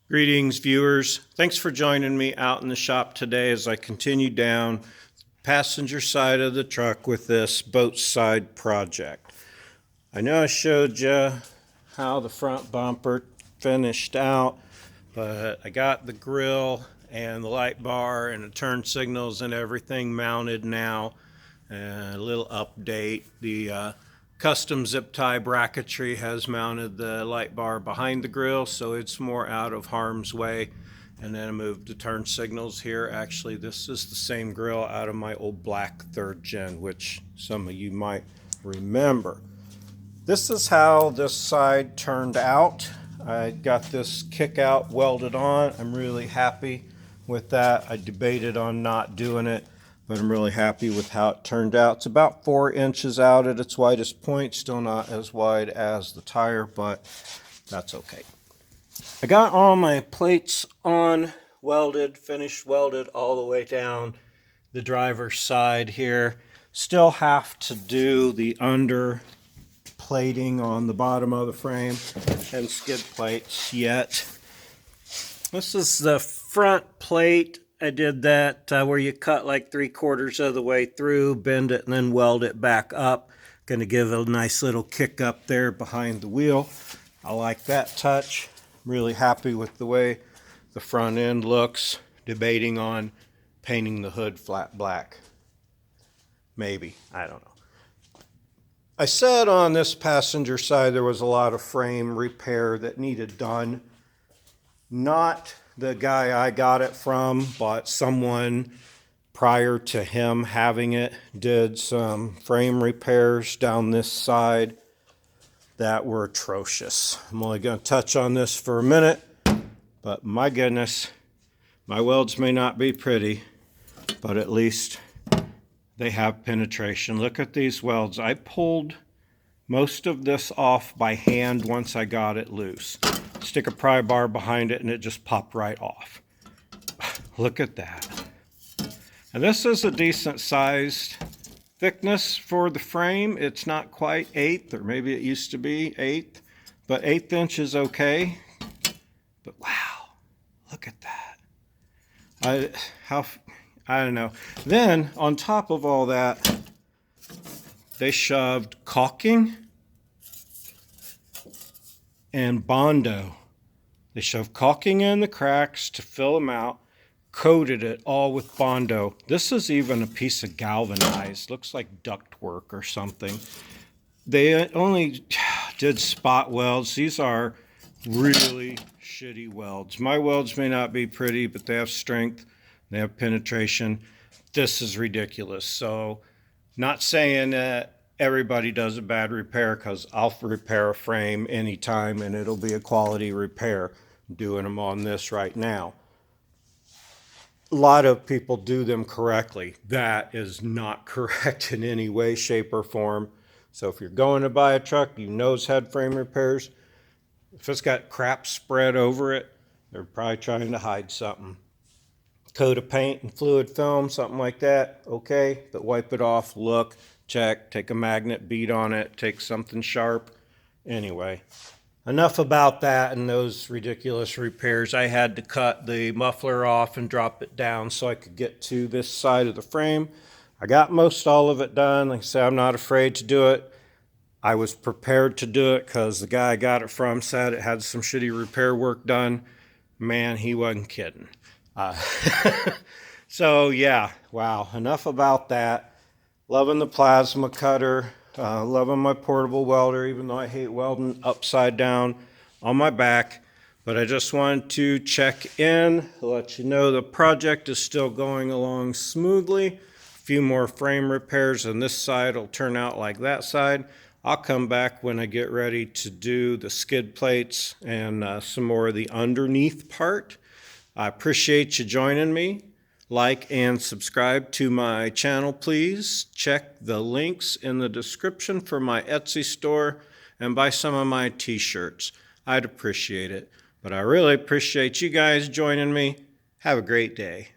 Greetings, viewers. Thanks for joining me out in the shop today as I continue down the passenger side of the truck with this boat side project. I know I showed you how the front bumper finished out, but I got the grill and the light bar and the turn signals and everything mounted now. A little update. The custom zip tie bracketry has mounted the light bar behind the grill, so it's more out of harm's way. And then I moved the turn signals here. Actually, this is the same grill out of my old black 3rd gen, which some of you might remember. This is how this side turned out. I got this kick out welded on. I'm really happy with that. I debated on not doing it, but I'm really happy with how it turned out. It's about 4 inches out at its widest point, still not as wide as the tire, but that's okay. I got all my plates on welded, finished welded all the way down the driver's side here. Still have to do the under plating on the bottom of the frame and skid plates yet. This is the front plate. I did that where you cut like 3/4 of the way through, bend it, and then weld it back up. Going to give it a nice little kick up there behind the wheel. I like that touch. Really happy with the way the front end looks. Debating on painting the hood flat black. Maybe. I don't know. I said on this passenger side there was a lot of frame repair that needed done. Not the guy I got it from, but someone prior to him having it did some frame repairs down this side that were atrocious. I'm only going to touch on this for a minute, but my goodness, my welds may not be pretty, but at least they have penetration. Look at these welds. I pulled most of this off by hand once I got it loose. Stick a pry bar behind it and it just popped right off. Look at that. And this is a decent sized thickness for the frame. It's not quite 1/8, or maybe it used to be 1/8, but 1/8 inch is okay. But wow, look at that. I don't know. Then on top of all that, they shoved caulking and Bondo. They shoved caulking in the cracks to fill them out, coated it all with Bondo. This is even a piece of galvanized, looks like duct work or something. They only did spot welds. These are really shitty welds. My welds may not be pretty, but they have strength, they have penetration. This is ridiculous. So, not saying that everybody does a bad repair, because I'll repair a frame anytime and it'll be a quality repair. I'm doing them on this right now. A lot of people do them correctly. That is not correct in any way, shape, or form. So if you're going to buy a truck you know's had frame repairs, if it's got crap spread over it, they're probably trying to hide something. Coat of paint and fluid film, something like that, okay, but wipe it off, look, check, take a magnet, bead on it, take something sharp. Anyway, enough about that and those ridiculous repairs. I had to cut the muffler off and drop it down so I could get to this side of the frame. I got most all of it done. Like I said, I'm not afraid to do it. I was prepared to do it because the guy I got it from said it had some shitty repair work done. Man, he wasn't kidding. So yeah, wow, enough about that. Loving the plasma cutter, loving my portable welder, even though I hate welding upside down on my back. But I just wanted to check in, let you know the project is still going along smoothly. A few more frame repairs and this side will turn out like that side. I'll come back when I get ready to do the skid plates and some more of the underneath part. I appreciate you joining me. Like and subscribe to my channel, please. Check the links in the description for my Etsy store and buy some of my t-shirts. I'd appreciate it. But I really appreciate you guys joining me. Have a great day.